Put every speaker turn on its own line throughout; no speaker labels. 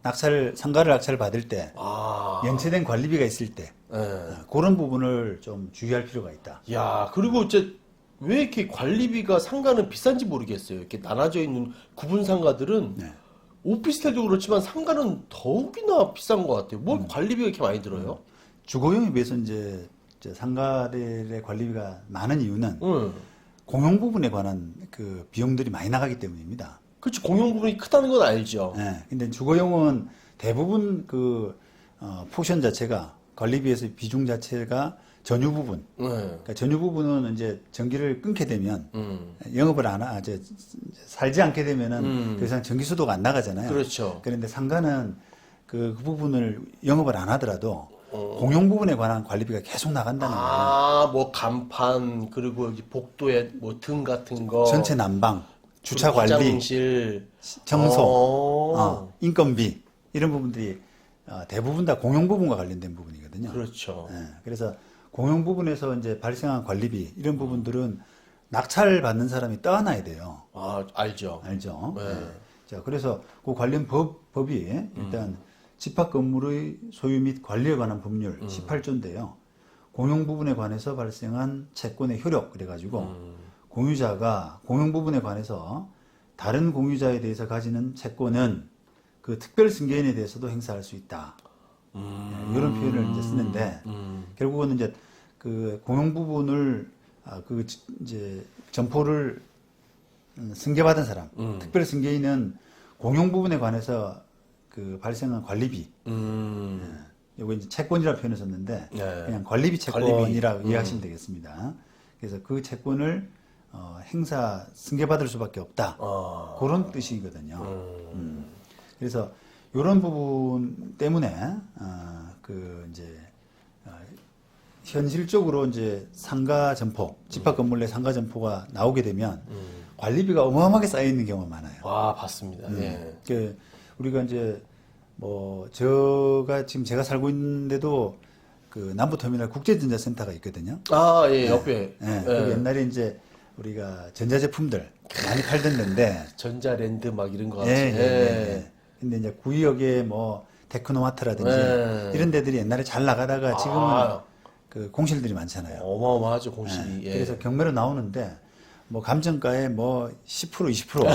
상가를 낙찰 받을 때
아.
연체된 관리비가 있을 때
예.
그런 부분을 좀 주의할 필요가 있다.
야, 그리고 이제 왜 이렇게 관리비가 상가는 비싼지 모르겠어요. 이렇게 나눠져 있는 구분 상가들은
네.
오피스텔도 그렇지만 상가는 더욱이나 비싼 것 같아요. 뭐 관리비가 이렇게 많이 들어요?
주거용에 비해서 이제 상가들의 관리비가 많은 이유는
응.
공용 부분에 관한 그 비용들이 많이 나가기 때문입니다.
그렇지, 공용 부분이 크다는 건 알죠.
예. 근데 주거용은 대부분 포션 자체가 관리비에서 비중 자체가 전유 부분.
네.
그러니까 전유 부분은 이제 전기를 끊게 되면 영업을 이제 살지 않게 되면은 더 이상 전기 수도가 안 나가잖아요.
그렇죠.
그런데 상가는 그 부분을 영업을 안 하더라도 공용 부분에 관한 관리비가 계속 나간다는 거예요.
아, 뭐 간판, 그리고 이제 복도에 뭐 등 같은 거.
전체 난방, 주차
그리고
관리,
화장실.
청소,
어.
인건비 이런 부분들이 대부분 다 공용 부분과 관련된 부분이거든요.
그렇죠.
예, 그래서 공용 부분에서 이제 발생한 관리비 이런 부분들은 낙찰 받는 사람이 떠안아야 돼요.
아, 알죠.
알죠?
네.
예. 자, 그래서 그 관련 법이 일단 집합 건물의 소유 및 관리에 관한 법률 18조인데요. 공용 부분에 관해서 발생한 채권의 효력 그래가지고 공유자가 공용 부분에 관해서 다른 공유자에 대해서 가지는 채권은 그 특별 승계인에 대해서도 행사할 수 있다. 예, 이런 표현을 이제 쓰는데 결국은 이제 그 공용 부분을 이제 점포를 승계받은 사람, 특별 승계인은 공용 부분에 관해서 그 발생한 관리비, 요거 이제 채권이라고 표현을 썼는데
네.
그냥 관리비 채권이라고 이해하시면 되겠습니다. 그래서 그 채권을 승계받을 수밖에 없다.
아.
그런 뜻이거든요. 그래서 이런 부분 때문에 현실적으로 이제 상가 점포, 집합 건물 내 상가 점포가 나오게 되면 관리비가 어마어마하게 쌓여 있는 경우가 많아요.
와, 봤습니다. 예.
우리가 이제 제가 살고 있는데도 그 남부터미널 국제전자센터가 있거든요.
아, 예, 옆에.
예, 거기 옛날에 이제 우리가 전자제품들 많이 팔던 데인데
전자랜드 막 이런 거 같이.
예. 근데 이제 구의역에 뭐 테크노마트라든지
예.
이런 데들이 옛날에 잘 나가다가 지금은
아.
그 공실들이 많잖아요.
어마어마하죠, 공실이. 예.
그래서 경매로 나오는데 뭐 감정가에 뭐 10% 20%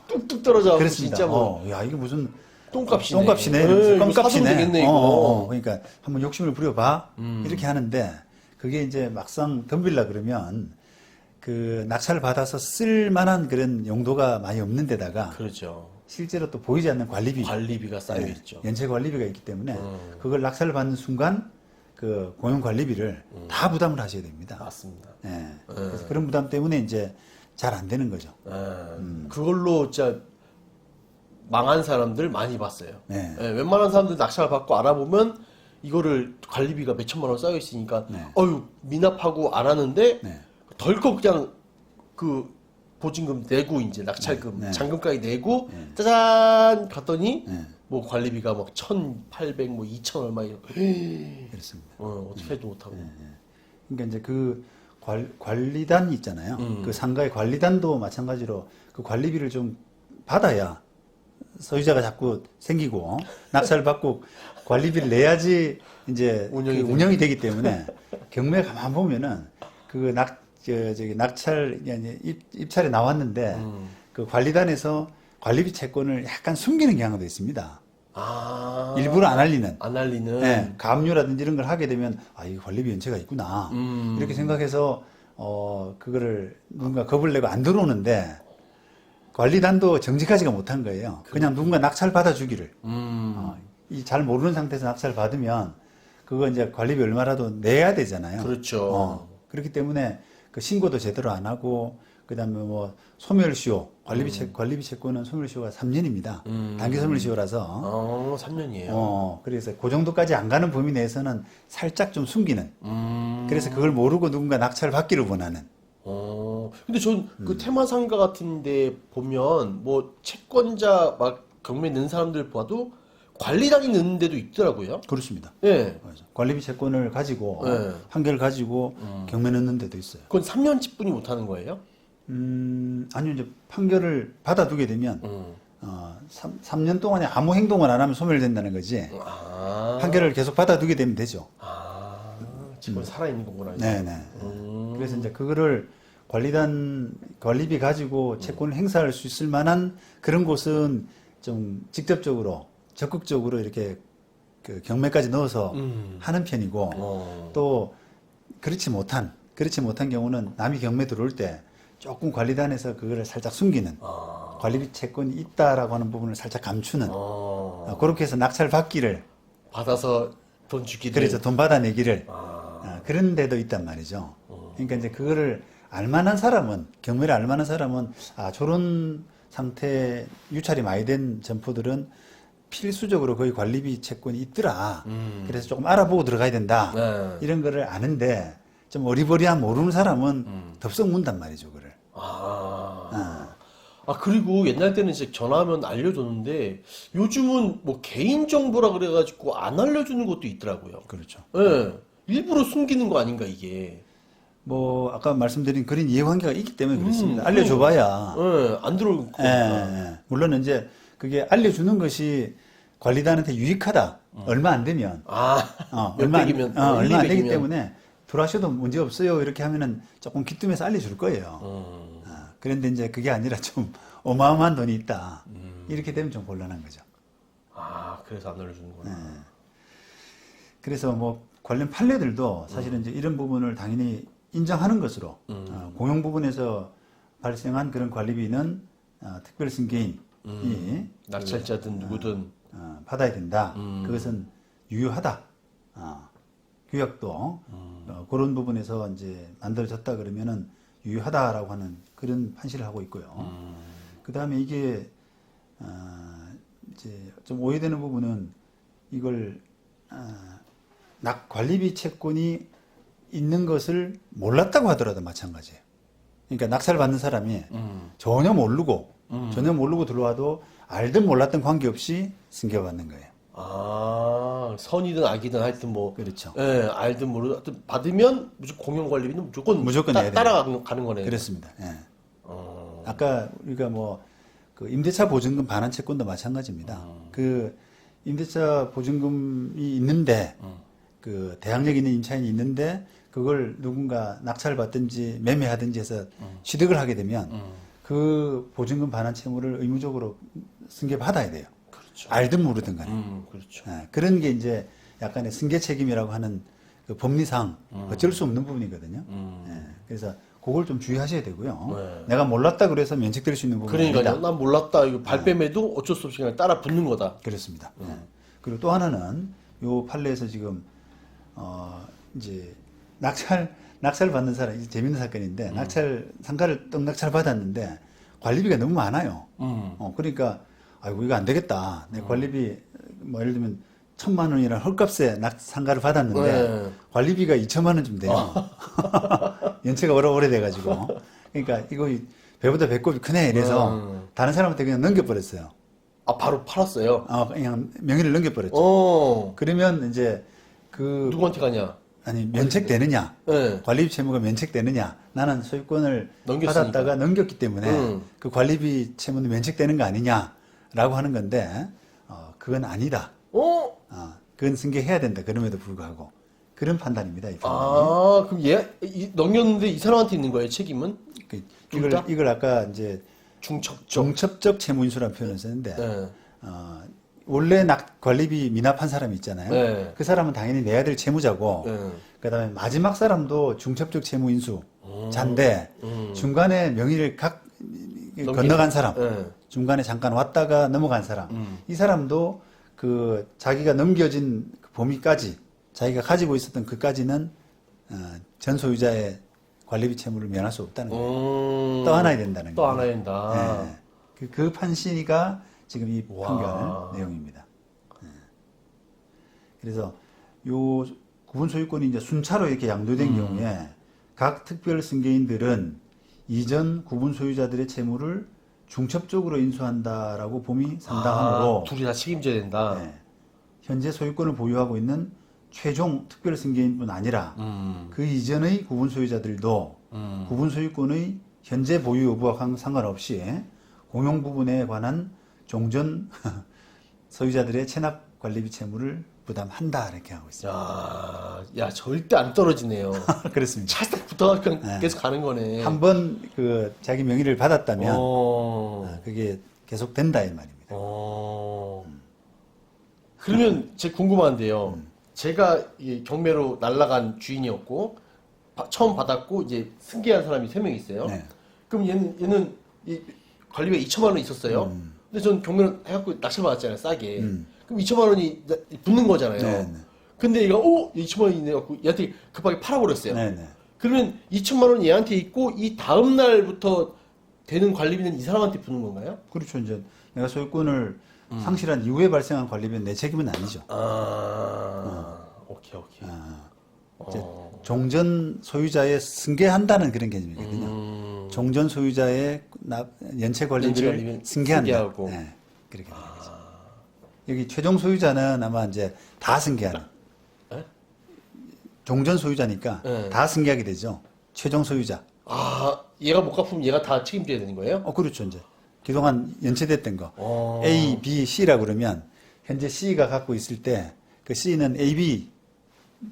뚝뚝 떨어져.
그렇습니다.
진짜 뭐.
야 이게 무슨
똥값이네.
똥값이네.
이거 사도
껌값이네.
되겠네, 이거.
그러니까 한번 욕심을 부려봐. 이렇게 하는데 그게 이제 막상 덤빌라 그러면 그 낙찰을 받아서 쓸 만한 그런 용도가 많이 없는 데다가
그렇죠.
실제로 또 보이지 않는
관리비가 쌓여 있죠.
연체 관리비가 있기 때문에 그걸 낙찰을 받는 순간 그 공용 관리비를 다 부담을 하셔야 됩니다.
맞습니다.
예. 그래서 그런 부담 때문에 이제 잘 안 되는 거죠.
그걸로 진짜 망한 사람들 많이 봤어요.
네.
예, 웬만한 사람들 낙찰 받고 알아보면 이거를 관리비가 몇 천만 원 쌓여 있으니까 어유 미납하고 안 하는데
네.
덜컥 그냥 그 보증금 내고 이제 낙찰금
네.
잔금까지 내고 짜잔 갔더니
네.
뭐 관리비가 막 1,800 뭐 2천 얼마 이런
그렇습니다.
어떻게 해도 못하고
그러니까 이제 그 관리단이 있잖아요. 그 상가의 관리단도 마찬가지로 그 관리비를 좀 받아야 소유자가 자꾸 생기고 낙찰을 받고 관리비를 내야지 이제 운영이 되기 때문에 경매 가만 보면은 그 낙찰 입찰에 나왔는데 그 관리단에서 관리비 채권을 약간 숨기는 경향도 있습니다.
아
일부러 안 알리는.
안 알리는
네, 가압류라든지 이런 걸 하게 되면 이 관리비 연체가 있구나 이렇게 생각해서 그거를 누군가 겁을 내고 안 들어오는데 관리단도 정직하지가 못한 거예요. 그냥 누군가 낙찰 받아주기를 이 잘 모르는 상태에서 낙찰 받으면 그거 이제 관리비 얼마라도 내야 되잖아요.
그렇죠.
그렇기 때문에 그 신고도 제대로 안 하고 그다음에 뭐 소멸시효 관리비 채권은 소멸시효가 3년입니다. 단기 소멸시효라서
3년이에요.
그래서 그 정도까지 안 가는 범위 내에서는 살짝 좀 숨기는. 그래서 그걸 모르고 누군가 낙찰을 받기를 원하는.
근데 전 그 테마상가 같은데 보면 뭐 채권자 막 경매 넣은 사람들 봐도 관리단이 넣는 데도 있더라고요.
그렇습니다.
예.
관리비 채권을 가지고
네.
판결을 가지고 경매 넣는 데도 있어요.
그건 3년치뿐이 못 하는 거예요?
아니요 이제 판결을 받아두게 되면 삼 년 동안에 아무 행동을 안 하면 소멸된다는 거지.
아,
판결을 계속 받아두게 되면 되죠.
지금 살아있는 거구나. 이제.
네네. 그래서 이제 그거를 관리비 가지고 채권을 행사할 수 있을 만한 그런 곳은 좀 직접적으로 적극적으로 이렇게 그 경매까지 넣어서 하는 편이고 또 그렇지 못한 경우는 남이 경매 들어올 때 조금 관리단에서 그거를 살짝 숨기는 관리비 채권이 있다라고 하는 부분을 살짝 감추는 그렇게 해서 낙찰 받기를
받아서 돈 주기를.
그래서 돈 받아내기를 그런 데도 있단 말이죠. 그러니까 이제 그거를 알만한 사람은 경매를 알만한 사람은 저런 상태 유찰이 많이 된 점포들은 필수적으로 거의 관리비 채권이 있더라. 그래서 조금 알아보고 들어가야 된다.
네.
이런 거를 아는데 좀 어리버리한 모르는 사람은 덥석 문단 말이죠, 그를.
그리고 옛날 때는 이제 전화하면 알려줬는데 요즘은 뭐 개인정보라 그래가지고 안 알려주는 것도 있더라고요.
그렇죠.
예. 일부러 숨기는 거 아닌가, 이게.
뭐 아까 말씀드린 그런 이해관계가 있기 때문에 그렇습니다. 알려줘봐야.
예, 안 들어올 거.
물론 이제 그게 알려주는 것이 관리단한테 유익하다. 얼마 안 되면.
몇백이면,
얼마 안 되기
200이면.
때문에 들어하셔도 문제 없어요. 이렇게 하면은 조금 기뜸해서 알려줄 거예요. 그런데 이제 그게 아니라 좀 어마어마한 돈이 있다. 이렇게 되면 좀 곤란한 거죠.
그래서 안 알려주는구나.
그래서 뭐 관련 판례들도 사실은 이제 이런 부분을 당연히 인정하는 것으로 공용 부분에서 발생한 그런 관리비는 특별 승계인이
낙찰자든 누구든.
받아야 된다. 그것은 유효하다. 규약도 그런 부분에서 이제 만들어졌다 그러면은 유효하다라고 하는 그런 판시를 하고 있고요. 그 다음에 이게 이제 좀 오해되는 부분은 이걸 관리비 채권이 있는 것을 몰랐다고 하더라도 마찬가지예요. 그러니까 낙찰 받는 사람이 전혀 모르고 들어와도 알든 몰랐든 관계없이 승계받는 거예요.
선이든 악이든 하여튼 뭐.
그렇죠.
예, 알든 모르든 하여튼 받으면 무조건 공용관리비는 무조건
내야 돼요.
따라가는 거네요.
그렇습니다. 예. 아까 우리가 뭐 그 임대차 보증금 반환 채권도 마찬가지입니다. 그 임대차 보증금이 있는데 그 대항력 있는 임차인이 있는데 그걸 누군가 낙찰을 받든지 매매하든지 해서 취득을 하게 되면 그 보증금 반환 채무를 의무적으로 승계받아야 돼요.
그렇죠.
알든 모르든 간에.
그렇죠.
그런 게 이제 약간의 승계 책임이라고 하는 그 법리상 어쩔 수 없는 부분이거든요. 그래서 그걸 좀 주의하셔야 되고요.
네.
내가 몰랐다 그래서 면책될 수 있는 부분이
그러니까요.
아니다.
난 몰랐다. 이거 발뺌해도 어쩔 수 없이 그냥 따라 붙는 거다.
그렇습니다. 그리고 또 하나는 요 판례에서 지금 이제 낙찰 받는 사람 이제 재밌는 사건인데 상가를 떡낙찰 받았는데 관리비가 너무 많아요. 그러니까 아이고 이거 안 되겠다. 내 관리비 뭐 예를 들면 1,000만 원이라는 헐값에 상가를 받았는데 관리비가 2천만 원쯤 돼요. 연체가 오래 돼가지고 그러니까 이거 배보다 배꼽이 크네 이래서 다른 사람한테 그냥 넘겨버렸어요.
바로 팔았어요.
그냥 명의를 넘겨버렸죠. 그러면 이제
누구한테 가냐?
아니 면책되느냐?
네.
관리비 채무가 면책되느냐? 나는 소유권을
넘겼으니까.
받았다가 넘겼기 때문에 그 관리비 채무는 면책되는 거 아니냐라고 하는 건데 그건 아니다. 그건 승계해야 된다. 그럼에도 불구하고 그런 판단입니다. 이 판단이.
그럼 넘겼는데 이 사람한테 있는 거예요, 책임은?
이걸 아까 이제 중첩적 채무인수라는 표현을 썼는데
네.
원래 관리비 미납한 사람이 있잖아요.
네.
그 사람은 당연히 내야 될 채무자고 그다음에 마지막 사람도 중첩적 채무인수자인데 중간에 명의를 건너간 사람, 중간에 잠깐 왔다가 넘어간 사람, 이 사람도 그 자기가 넘겨진 그 범위까지 자기가 가지고 있었던 그까지는 전 소유자의 관리비 채무를 면할 수 없다는 거예요. 떠안아야 된다는 거예요.
떠안아야 된다.
그 판시가 지금 이 판결 내용입니다. 그래서 요 구분 소유권이 이제 순차로 이렇게 양도된 경우에 각 특별 승계인들은 이전 구분 소유자들의 채무를 중첩적으로 인수한다라고 봄이 상당하므로
둘이 다 책임져야 된다.
현재 소유권을 보유하고 있는 최종 특별 승계인뿐 아니라 그 이전의 구분 소유자들도 구분 소유권의 현재 보유 여부와 상관없이 공용 부분에 관한 종전 소유자들의 체납 관리비 채무를 부담한다 이렇게 하고 있습니다.
야, 절대 안 떨어지네요.
그렇습니다.
찰싹 붙어가 그냥 계속 가는 거네.
한번 그 자기 명의를 받았다면
어.
그게 계속 된다 이 말입니다.
그러면 제 궁금한데요. 제가 이 경매로 날라간 주인이었고 처음 받았고 이제 승계한 사람이 3명 있어요.
네.
그럼 얘는 이 관리비가 2천만 원 있었어요. 근데 전 경매를 해갖고 낚시를 받았잖아요, 싸게. 그럼 2천만 원이 붙는 거잖아요.
네, 네.
근데 얘가 2천만 원이 있네 갖고 얘한테 급하게 팔아버렸어요.
네, 네.
그러면 2천만 원이 얘한테 있고 이 다음 날부터 되는 관리비는 이 사람한테 붙는 건가요?
그렇죠. 이제 내가 소유권을 상실한 이후에 발생한 관리비는 내 책임은 아니죠.
오케이.
이제 종전 소유자의 승계한다는 그런 개념이거든요. 종전 소유자의 연체
연체
관리비를
관리비는
승계한다.
승계하고.
네, 그렇게 되는 거죠. 여기 최종 소유자는 아마 이제 다 승계하는.
에?
종전 소유자니까
네.
다 승계하게 되죠. 최종 소유자.
얘가 못 갚으면 얘가 다 책임져야 되는 거예요?
그렇죠. 이제 그동안 연체됐던 거. A, B, C라고 그러면 현재 C가 갖고 있을 때 그 C는 A, B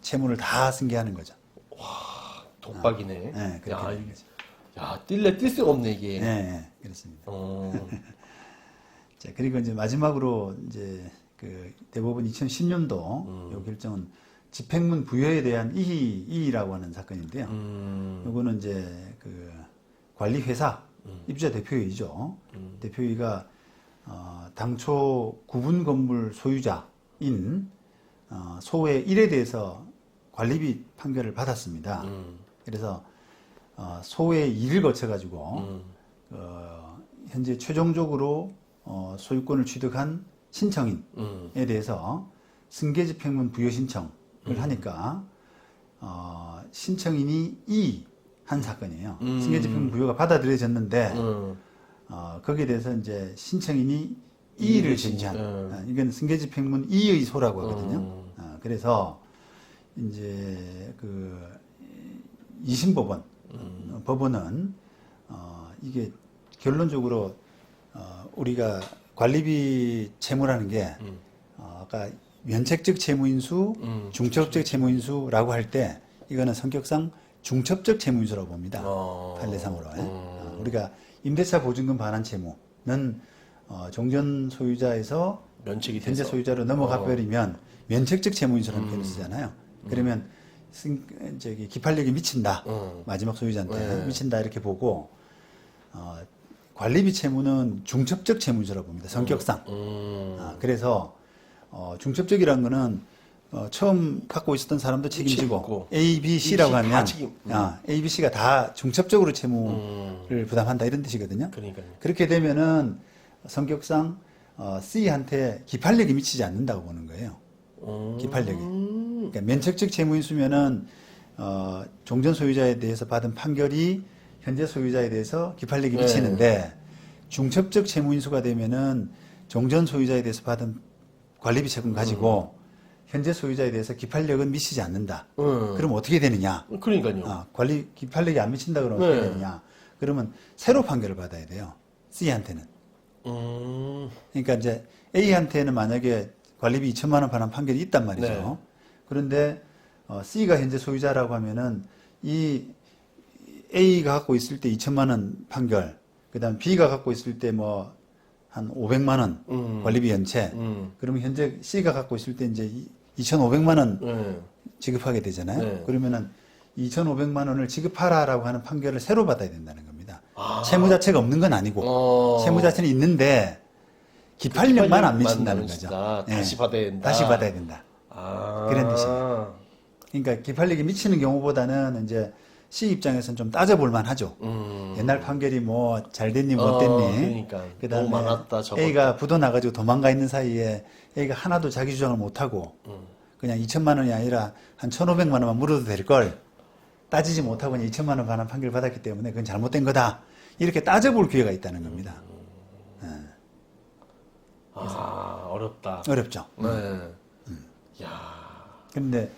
채무를 다 승계하는 거죠.
독박이네.
네, 그렇게
야,
되는 거죠.
뛸 수가 없네, 이게.
네, 그렇습니다.
어.
자, 그리고 이제 마지막으로 이제 그 대법원 2010년도 요 결정은 집행문 부여에 대한 이의라고 하는 사건인데요. 요거는 이제 그 관리회사 입주자 대표이죠. 대표이가 당초 구분 건물 소유자인 소의 1에 대해서 관리비 판결을 받았습니다. 그래서 소의 2를 거쳐가지고 현재 최종적으로 소유권을 취득한 신청인에 대해서 승계집행문 부여 신청을 하니까 신청인이 이한 사건이에요. 승계집행문 부여가 받아들여졌는데 거기에 대해서 이제 신청인이 이의를 제기한 이건 승계집행문 이의 소라고 하거든요. 그래서 이제 그 2심 법원은 이게 결론적으로 우리가 관리비 채무라는 게 아까 면책적 채무인수, 중첩적 채무인수라고 할 때 이거는 성격상 중첩적 채무인수라고 봅니다. 판례상으로. 우리가 임대차 보증금 반환 채무는 종전 소유자에서
면책이
현재
돼서.
소유자로 넘어가 버리면 면책적 채무인수라는 표현을 쓰잖아요. 그러면 기판력이 미친다. 마지막 소유자한테 미친다 이렇게 보고 관리비 채무는 중첩적 채무인수라고 봅니다. 성격상. 그래서 중첩적이라는 거는 처음 갖고 있었던 사람도 책임지고 A, B, C라고 하면 A, B, C가 다 중첩적으로 채무를 부담한다 이런 뜻이거든요.
그러니까요.
그렇게 되면은 성격상 C한테 기판력이 미치지 않는다고 보는 거예요. 기판력이. 그러니까 면책적 채무인수면은 종전 소유자에 대해서 받은 판결이 현재 소유자에 대해서 기판력이 미치는데 중첩적 채무인수가 되면은 종전 소유자에 대해서 받은 관리비 채권 가지고 현재 소유자에 대해서 기판력은 미치지 않는다. 그럼 어떻게 되느냐?
그러니까요.
기판력이 안 미친다 그러면 어떻게 되느냐? 그러면 새로 판결을 받아야 돼요. C한테는. 그러니까 이제 A한테는 만약에 관리비 2천만 원 반환 판결이 있단 말이죠.
네.
그런데 C가 현재 소유자라고 하면은 이 A가 갖고 있을 때 2천만 원 판결, 그다음 B가 갖고 있을 때 뭐 한 500만 원 관리비 연체. 그러면 현재 C가 갖고 있을 때 이제 2,500만 원 지급하게 되잖아요.
네.
그러면은 2,500만 원을 지급하라라고 하는 판결을 새로 받아야 된다는 겁니다. 채무 자체가 없는 건 아니고 채무 자체는 있는데 기판력만 안 미친다는 거죠.
다시 받아야 된다.
다시 받아야 된다. 그런 뜻이에요. 그러니까 기판력이 미치는 경우보다는 이제 C 입장에서는 좀 따져볼 만하죠. 옛날 판결이 뭐 잘 됐니 못 됐니.
그러니까
그다음에
너무 많았다, 적었다.
A가 부도 나가지고 도망가 있는 사이에 A가 하나도 자기 주장을 못 하고 그냥 2천만 원이 아니라 한 1,500만 원만 물어도 될 걸 따지지 못하고 그냥 2천만 원 반환 판결을 받았기 때문에 그건 잘못된 거다. 이렇게 따져볼 기회가 있다는 겁니다.
어렵다.
어렵죠.
네. 야.
그런데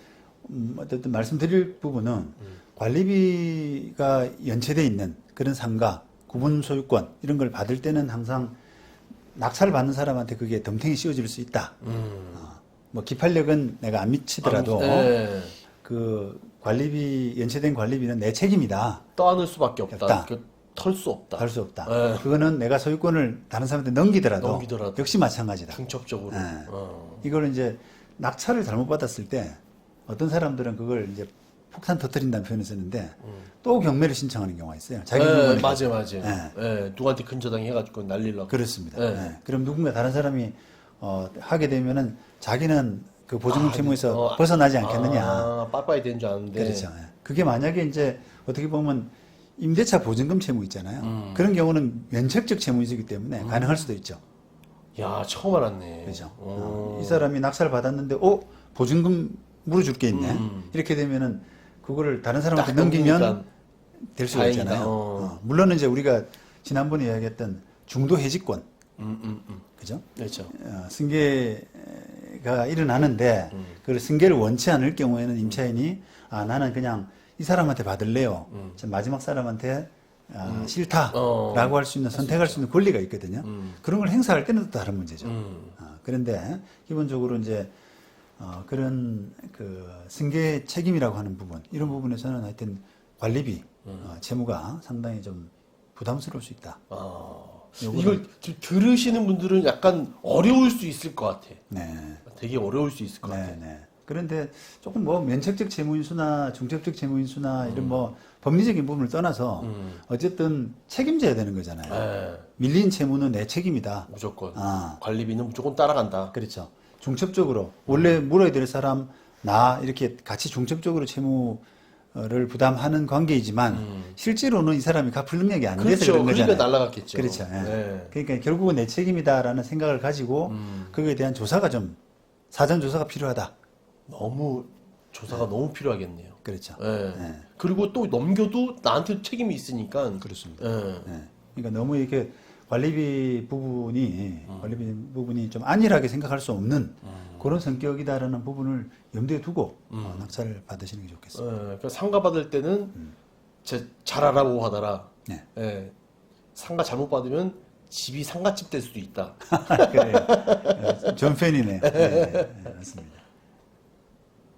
어쨌든 말씀드릴 부분은 관리비가 연체돼 있는 그런 상가, 구분 소유권 이런 걸 받을 때는 항상 낙찰을 받는 사람한테 그게 덤탱이 씌워질 수 있다. 뭐 기판력은 내가 안 미치더라도
네.
그 관리비 연체된 관리비는 내 책임이다.
떠안을 수밖에 없다.
없다.
털 수 없다.
할 수 없다.
네.
그거는 내가 소유권을 다른 사람한테 넘기더라도,
넘기더라도.
역시 마찬가지다.
중첩적으로.
네.
어.
이걸 이제 낙찰을 잘못 받았을 때 어떤 사람들은 그걸 이제 폭탄 터뜨린다는 표현을 쓰는데 또 경매를 신청하는 경우가 있어요. 자기
네,
물건을
맞아요.
네.
네, 누구한테 근저당해 가지고 날리려고.
그렇습니다.
네.
네. 그럼 누군가 다른 사람이 하게 되면은 자기는 그 보증금 채무에서 벗어나지 않겠느냐.
빠빠이 된 줄 아는데.
그렇죠. 예. 그게 만약에 이제 어떻게 보면 임대차 보증금 채무 있잖아요. 그런 경우는 면책적 채무이기 때문에 가능할 수도 있죠.
야, 처음 알았네.
그렇죠.
오.
이 사람이 낙찰을 받았는데, 보증금 물어줄 게 있네. 이렇게 되면은 그거를 다른 사람한테
딱
넘기면
넘기니까
될 수가
다행이다.
있잖아요. 물론 이제 우리가 지난번에 이야기했던 중도 해지권, 그죠?
그렇죠.
승계가 일어나는데 그걸 승계를 원치 않을 경우에는 임차인이 나는 그냥 이 사람한테 받을래요. 저 마지막 사람한테 싫다라고 할 수 있는 선택할 수 있는 권리가 있거든요. 그런 걸 행사할 때는 또 다른 문제죠. 그런데 기본적으로 이제 그런 그 승계 책임이라고 하는 부분 이런 부분에서는 하여튼 관리비 채무가 상당히 좀 부담스러울 수 있다.
이걸 들으시는 분들은 약간 어려울 수 있을 것 같아.
네.
되게 어려울 수 있을 것 같아.
네. 그런데 조금 뭐 면책적 채무인수나 중첩적 채무인수나 이런 뭐 법리적인 부분을 떠나서 어쨌든 책임져야 되는 거잖아요.
네,
밀린 채무는 내 책임이다.
무조건.
아.
관리비는 무조건 따라간다.
그렇죠. 중첩적으로 원래 물어야 될 사람 나 이렇게 같이 중첩적으로 채무를 부담하는 관계이지만 실제로는 이 사람이 갚을 능력이 안 돼서
그렇죠.
그런 거잖아요.
그러니까 날라갔겠죠.
그렇죠. 예.
네.
그러니까 결국은 내 책임이다라는 생각을 가지고 그거에 대한 조사가 좀 사전 조사가 필요하다.
너무 조사가 너무 필요하겠네요.
그렇죠.
네.
네.
그리고 또 넘겨도 나한테 책임이 있으니까.
그렇습니다.
네.
네. 그러니까 너무 이렇게 관리비 부분이 좀 안일하게 생각할 수 없는 그런 성격이다라는 부분을 염두에 두고 낙찰을 받으시는 게 좋겠습니다.
네. 그러니까 상가 받을 때는 잘 알아보고 하더라.
네.
네. 상가 잘못 받으면 집이 상가집 될 수도 있다.
그래요. 전 팬이네. 네, 맞습니다.